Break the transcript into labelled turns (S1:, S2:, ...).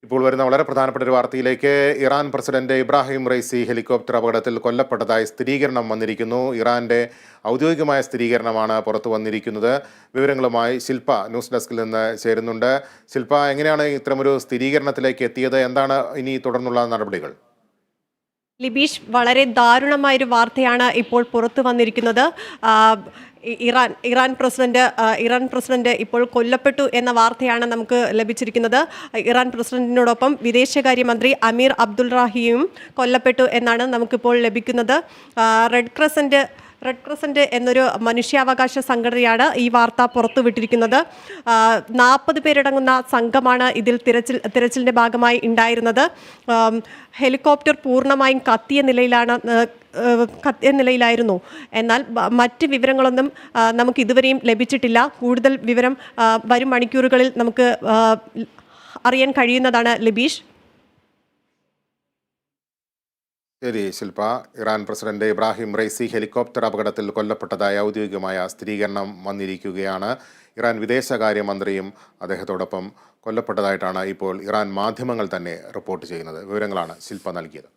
S1: ഇപ്പോൾ വരുന്ന വളരെ പ്രധാനപ്പെട്ട ഒരു വാർത്തയിലേക്ക്. Iran president Ebrahim Raisi helicopter അപകടത്തിൽ കൊല്ലപ്പെട്ടതായി സ്ഥിരീകരണം വന്നിരിക്കുന്നു. ഇറാന്റെ ഔദ്യോഗികമായ സ്ഥിരീകരണമാണ് പുറത്തു വന്നിരിക്കുന്നത്. വിവരങ്ങളുമായി ശില്പ ന്യൂസ് ഡെസ്കിൽ നിന്ന് ചേരുന്നുണ്ട്. ശില്പ, എങ്ങനെയാണ് ഇത്തരമൊരു സ്ഥിരീകരണത്തിലേക്ക് എത്തിയത്? എന്താണ് ഇനി തുടർന്നുള്ള നടപടികൾ?
S2: ലിബീഷ്, വളരെ ദാരുണമായൊരു വാർത്തയാണ് ഇപ്പോൾ പുറത്തു വന്നിരിക്കുന്നത്. ഇറാൻ പ്രസിഡന്റ് ഇപ്പോൾ കൊല്ലപ്പെട്ടു എന്ന വാർത്തയാണ് നമുക്ക് ലഭിച്ചിരിക്കുന്നത്. ഇറാൻ പ്രസിഡന്റിനോടൊപ്പം വിദേശകാര്യമന്ത്രി അമീർ അബ്ദുൾറാഹിയും കൊല്ലപ്പെട്ടു എന്നാണ് നമുക്കിപ്പോൾ ലഭിക്കുന്നത്. റെഡ് ക്രസന്റ് എന്നൊരു മനുഷ്യാവകാശ സംഘടനയാണ് ഈ വാർത്ത പുറത്തുവിട്ടിരിക്കുന്നത്. 40 പേരടങ്ങുന്ന സംഘമാണ് ഇതിൽ തിരച്ചിലിൻ്റെ ഭാഗമായി ഉണ്ടായിരുന്നത്. ഹെലികോപ്റ്റർ പൂർണ്ണമായും കത്തിയ നിലയിലായിരുന്നു. എന്നാൽ മറ്റ് വിവരങ്ങളൊന്നും നമുക്ക് ഇതുവരെയും ലഭിച്ചിട്ടില്ല. കൂടുതൽ വിവരം വരും മണിക്കൂറുകളിൽ നമുക്ക് അറിയാൻ കഴിയുന്നതാണ്. ലിബീഷ്.
S1: ശരി Shilpa, Iran president Ebrahim Raisi helicopter അപകടത്തിൽ കൊല്ലപ്പെട്ടതായി ഔദ്യോഗികമായ സ്ഥിരീകരണം വന്നിരിക്കുകയാണ്. ഇറാൻ വിദേശകാര്യമന്ത്രിയും അദ്ദേഹത്തോടൊപ്പം കൊല്ലപ്പെട്ടതായിട്ടാണ് ഇപ്പോൾ ഇറാൻ മാധ്യമങ്ങൾ തന്നെ റിപ്പോർട്ട് ചെയ്യുന്നത്. വിവരങ്ങളാണ് ശില്പ നൽകിയത്.